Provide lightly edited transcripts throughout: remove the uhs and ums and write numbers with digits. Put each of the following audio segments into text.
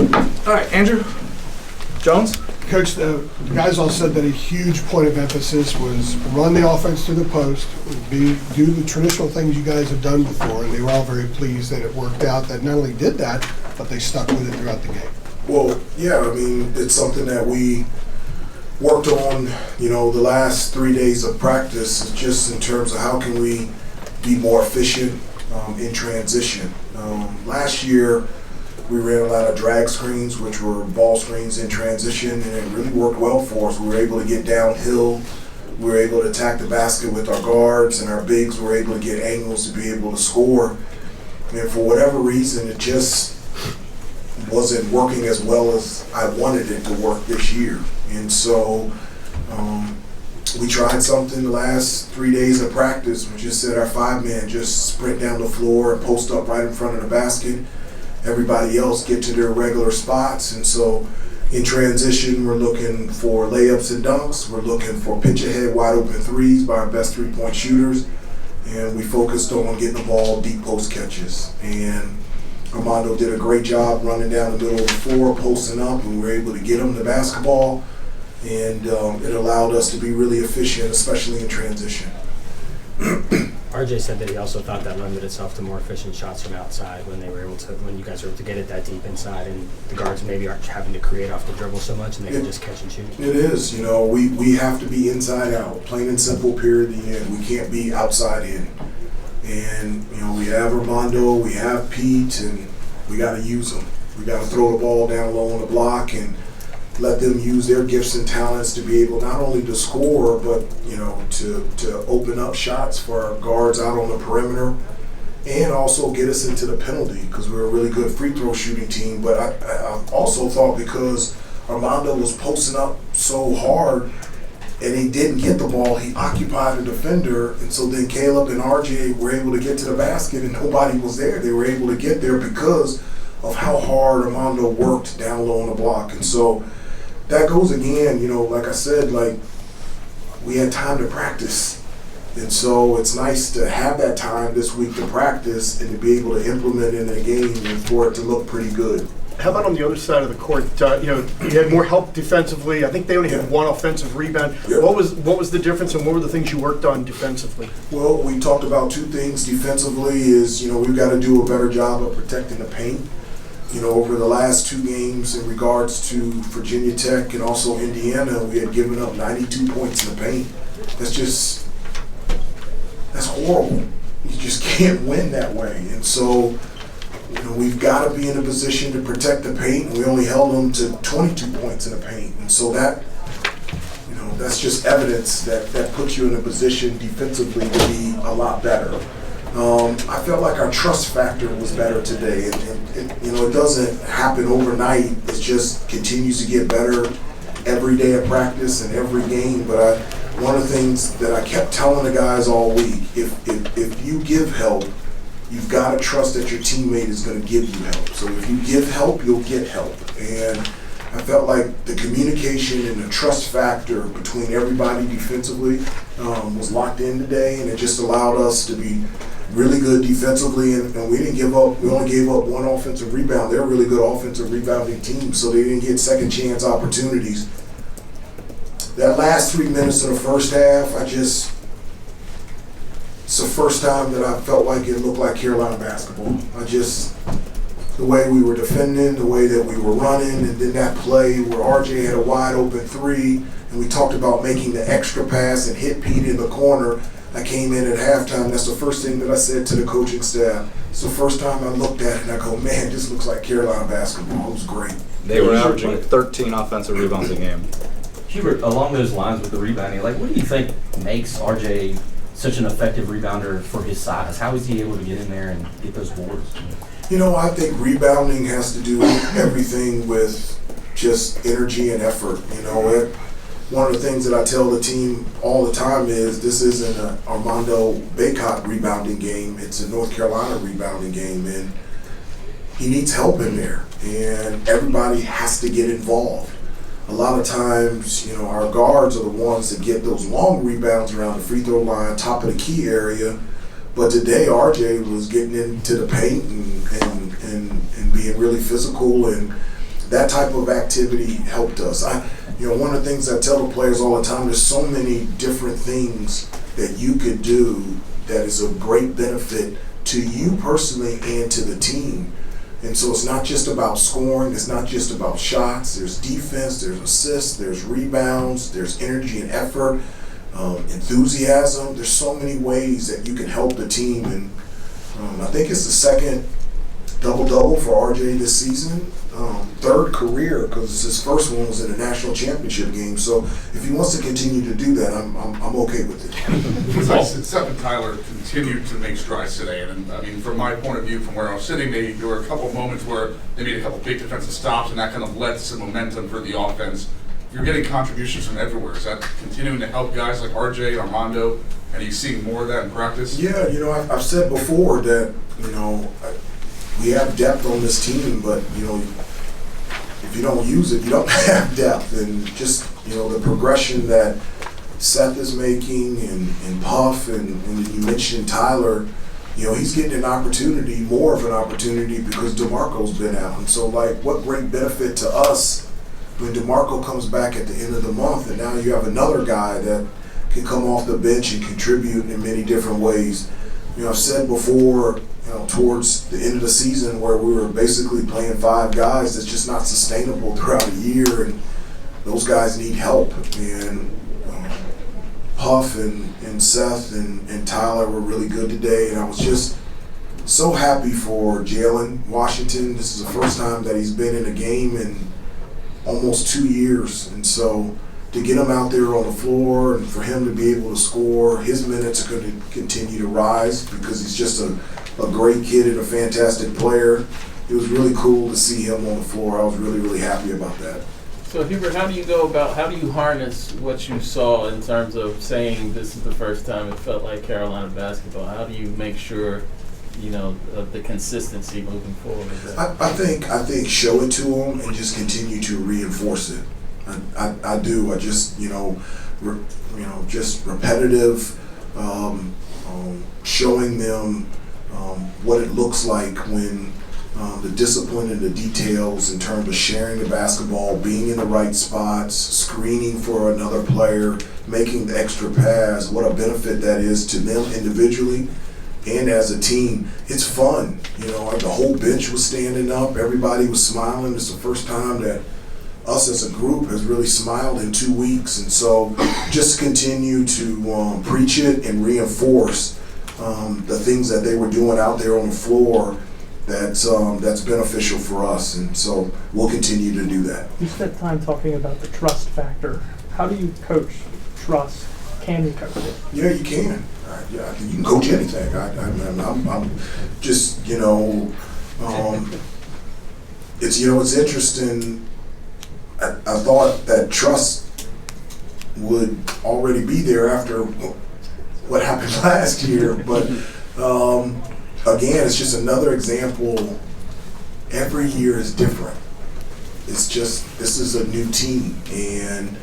All right, Andrew Jones. Coach, the guys all said that a huge point of emphasis was run the offense to the post, do the traditional things you guys have done before, and they were all very pleased that it worked out, that not only did that, but they stuck with it throughout the game. Well, yeah, I mean, it's something that we worked on, the last 3 days of practice, just in terms of how can we be more efficient in transition. Last year, we ran a lot of drag screens, which were ball screens in transition, and it really worked well for us. We were able to get downhill. We were able to attack the basket with our guards, and our bigs were able to get angles to be able to score. And for whatever reason, it just wasn't working as well as I wanted it to work this year. And so we tried something the last 3 days of practice. We just said our 5-man just sprint down the floor and post up right in front of the basket. Everybody else get to their regular spots. And so in transition, we're looking for layups and dunks. We're looking for pitch ahead, wide open threes by our best 3-point shooters. And we focused on getting the ball deep post catches. And Armando did a great job running down the middle of the floor, posting up, and we were able to get him the basketball. And it allowed us to be really efficient, especially in transition. RJ said that he also thought that lended itself to more efficient shots from outside when you guys were able to get it that deep inside, and the guards maybe aren't having to create off the dribble so much, and they can just catch and shoot. It is, we have to be inside out, plain and simple, period, the end. We can't be outside in. And, we have Armando, we have Pete, and we got to use them. We got to throw the ball down low on the block and let them use their gifts and talents to be able not only to score, but to open up shots for our guards out on the perimeter, and also get us into the penalty, because we're a really good free throw shooting team. But I also thought, because Armando was posting up so hard and he didn't get the ball, he occupied a defender, and so then Caleb and RJ were able to get to the basket and nobody was there. They were able to get there because of how hard Armando worked down low on the block. And so that goes again, like I said, we had time to practice. And so it's nice to have that time this week to practice and to be able to implement in a game and for it to look pretty good. How about on the other side of the court? You had more help defensively. I think they only had one offensive rebound. Yep. What was the difference, and what were the things you worked on defensively? Well, we talked about two things defensively. Is we've got to do a better job of protecting the paint. Over the last 2 games in regards to Virginia Tech and also Indiana, we had given up 92 points in the paint. That's horrible. You just can't win that way. And so, we've got to be in a position to protect the paint, and we only held them to 22 points in the paint. And so that's just evidence that puts you in a position defensively to be a lot better. I felt like our trust factor was better today. It doesn't happen overnight. It just continues to get better every day of practice and every game. But one of the things that I kept telling the guys all week, if you give help, you've got to trust that your teammate is going to give you help. So if you give help, you'll get help. And I felt like the communication and the trust factor between everybody defensively was locked in today, and it just allowed us to be really good defensively, and we didn't give up. We only gave up 1 offensive rebound. They're a really good offensive rebounding team, so they didn't get second chance opportunities. That last 3 minutes of the first half, it's the first time that I felt like it looked like Carolina basketball. The way we were defending, the way that we were running, and then that play where RJ had a wide open 3, and we talked about making the extra pass and hit Pete in the corner. I came in at halftime. That's the first thing that I said to the coaching staff. It's the first time I looked at it and I go, man, this looks like Carolina basketball. It was great. They were averaging 13 offensive rebounds a game. Hubert, along those lines with the rebounding, what do you think makes RJ such an effective rebounder for his size? How is he able to get in there and get those boards? I think rebounding has to do everything with just energy and effort. One of the things that I tell the team all the time is this isn't an Armando Bacot rebounding game. It's a North Carolina rebounding game, and he needs help in there, and everybody has to get involved. A lot of times, our guards are the ones that get those long rebounds around the free throw line, top of the key area, but today RJ was getting into the paint and being really physical, and that type of activity helped us. One of the things I tell the players all the time, there's so many different things that you could do that is of great benefit to you personally and to the team. And so it's not just about scoring, it's not just about shots, there's defense, there's assists, there's rebounds, there's energy and effort, enthusiasm. There's so many ways that you can help the team, and I think it's the second double-double for RJ this season. Third career, because his first one was in a national championship game. So if he wants to continue to do that, I'm okay with it. Seth and Tyler continued to make strides today, and I mean, from my point of view, from where I was sitting, there were a couple of moments where they made a couple big defensive stops, and that kind of led to some momentum for the offense. You're getting contributions from everywhere. Is that continuing to help guys like RJ, Armando, and are you seeing more of that in practice? Yeah, I've said before that, we have depth on this team, but, if you don't use it, you don't have depth. And just, the progression that Seth is making and Puff, and you mentioned Tyler, he's getting an opportunity, more of an opportunity, because DeMarco's been out. And so, what great benefit to us when DeMarco comes back at the end of the month, and now you have another guy that can come off the bench and contribute in many different ways. I've said before, towards the end of the season, where we were basically playing 5 guys, that's just not sustainable throughout a year, and those guys need help. And Puff and Seth and Tyler were really good today, and I was just so happy for Jalen Washington. This is the first time that he's been in a game in almost 2 years, and so to get him out there on the floor and for him to be able to score, his minutes are going to continue to rise because he's just a great kid and a fantastic player. It was really cool to see him on the floor. I was really, really happy about that. So Hubert, how do you harness what you saw in terms of saying this is the first time it felt like Carolina basketball? How do you make sure, of the consistency moving forward? I think show it to them and just continue to reinforce it. I do. I just, just repetitive, showing them what it looks like when the discipline and the details in terms of sharing the basketball, being in the right spots, screening for another player, making the extra pass, what a benefit that is to them individually and as a team. It's fun. The whole bench was standing up. Everybody was smiling. It's the first time that us as a group has really smiled in 2 weeks. And so just continue to preach it and reinforce the things that they were doing out there on the floor that's beneficial for us, and so we'll continue to do that. You spent time talking about the trust factor. How do you coach trust? Can you coach it? Yeah, you can. Yeah, you can coach anything. I'm just, it's interesting. I thought that trust would already be there after what happened last year, but again, it's just another example. Every year is different. It's just, this is a new team, and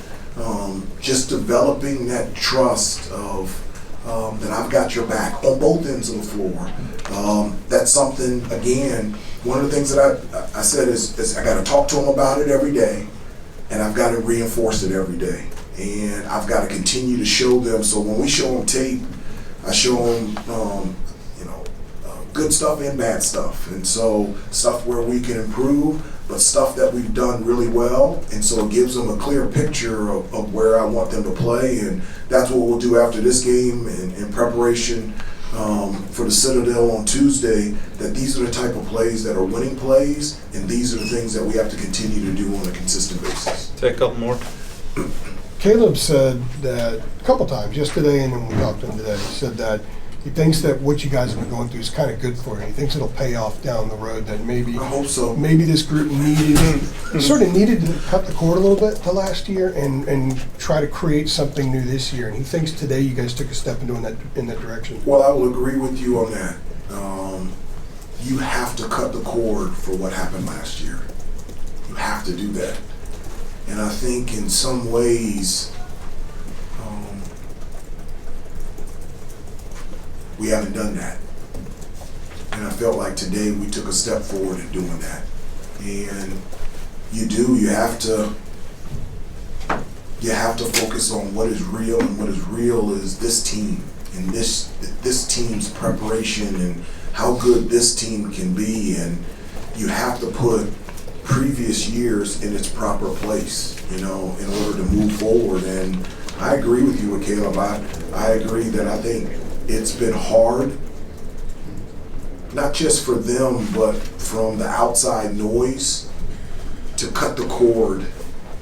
just developing that trust of that I've got your back on both ends of the floor. That's something, again, one of the things that I said is I got to talk to them about it every day, and I've got to reinforce it every day. And I've got to continue to show them. So when we show them tape, I show them, good stuff and bad stuff. And so stuff where we can improve, but stuff that we've done really well. And so it gives them a clear picture of where I want them to play. And that's what we'll do after this game in preparation for the Citadel on Tuesday, that these are the type of plays that are winning plays, and these are the things that we have to continue to do on a consistent basis. Take a couple more. Caleb said that a couple times yesterday, and then we talked to him today. He said that he thinks that what you guys have been going through is kind of good for you. He thinks it'll pay off down the road. That maybe I hope so. Maybe this group sort of needed to cut the cord a little bit the last year and try to create something new this year. And he thinks today you guys took a step in that direction. Well, I will agree with you on that. You have to cut the cord for what happened last year. You have to do that. And I think in some ways, we haven't done that. And I felt like today we took a step forward in doing that. And you do. You have to focus on what is real, and what is real is this team and this team's preparation and how good this team can be, and you have to put previous years in its proper place, in order to move forward. And I agree with you, Caleb. I agree that I think it's been hard, not just for them, but from the outside noise, to cut the cord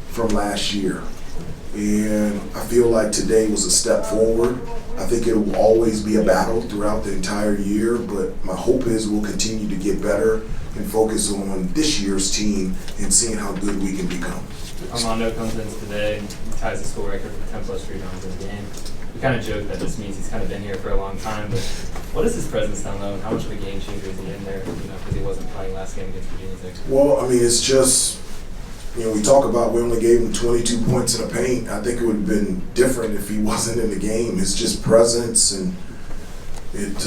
from last year. And I feel like today was a step forward. I think it will always be a battle throughout the entire year, but my hope is we'll continue to get better and focus on this year's team and seeing how good we can become. Armando comes in today and ties the school record for 10-plus rebounds in a game. We kind of joke that this means he's kind of been here for a long time, but what does his presence down low, and how much of a game changer is he in there, because he wasn't playing last game against Virginia Tech? Well, I mean, it's just, we talk about we only gave him 22 points in the paint. I think it would have been different if he wasn't in the game. It's just presence, and it,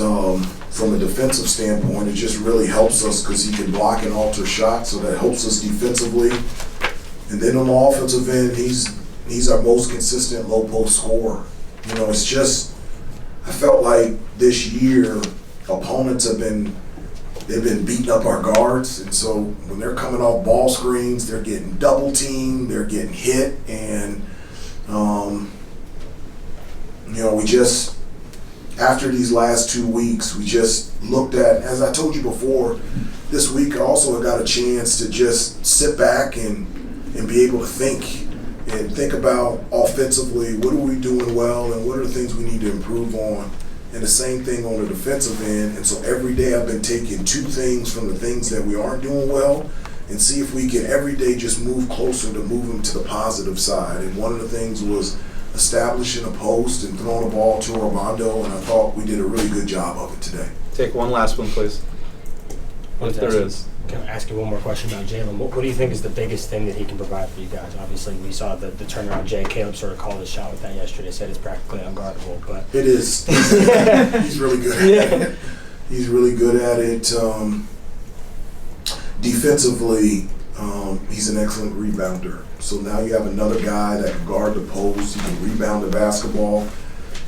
from a defensive standpoint, it just really helps us because he can block and alter shots, so that helps us defensively. And then on the offensive end, he's our most consistent low post scorer. It's just, I felt like this year opponents they've been beating up our guards, and so when they're coming off ball screens, they're getting double teamed, they're getting hit, and we just, after these last 2 weeks, we just looked at, as I told you before, this week I also got a chance to just sit back and be able to think about offensively, what are we doing well and what are the things we need to improve on, and the same thing on the defensive end. And so every day I've been taking 2 things from the things that we aren't doing well and see if we can every day just move closer to move them to the positive side. And one of the things was establishing a post and throwing a ball to Armando, and I thought we did a really good job of it today. Take one last one, please. If there is. Can I ask you one more question about Jalen? What do you think is the biggest thing that he can provide for you guys? Obviously, we saw the turnaround. Caleb sort of called his shot with that yesterday. Said it's practically unguardable, but it is. He's really good at it. He's really good at it. Defensively, he's an excellent rebounder. So now you have another guy that can guard the post. He can rebound the basketball.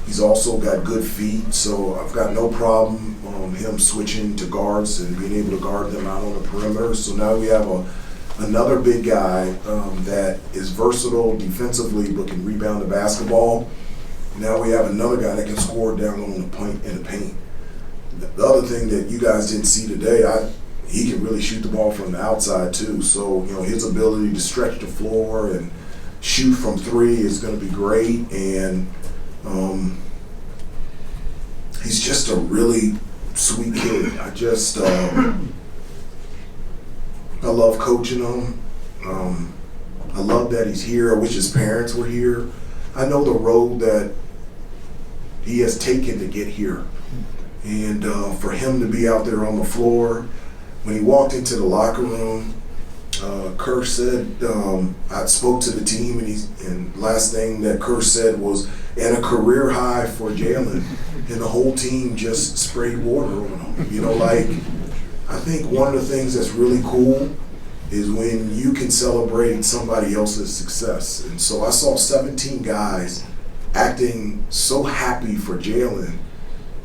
He's also got good feet, so I've got no problem him switching to guards and being able to guard them out on the perimeter. So now we have another big guy that is versatile defensively but can rebound the basketball. Now we have another guy that can score down on the paint. The other thing that you guys didn't see today, he can really shoot the ball from the outside too. So his ability to stretch the floor and shoot from 3 is going to be great. And he's just a really sweet kid. I love coaching him. I love that he's here. I wish his parents were here. I know the road that he has taken to get here. And for him to be out there on the floor, when he walked into the locker room, Kerr said, I spoke to the team, and last thing that Kerr said was, and a career high for Jalen, and the whole team just sprayed water on him. I think one of the things that's really cool is when you can celebrate somebody else's success. And so I saw 17 guys acting so happy for Jalen.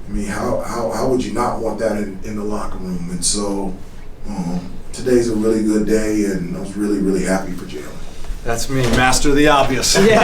I mean, how would you not want that in the locker room? And so today's a really good day, and I was really, really happy for Jalen. That's me, master of the obvious. Yeah.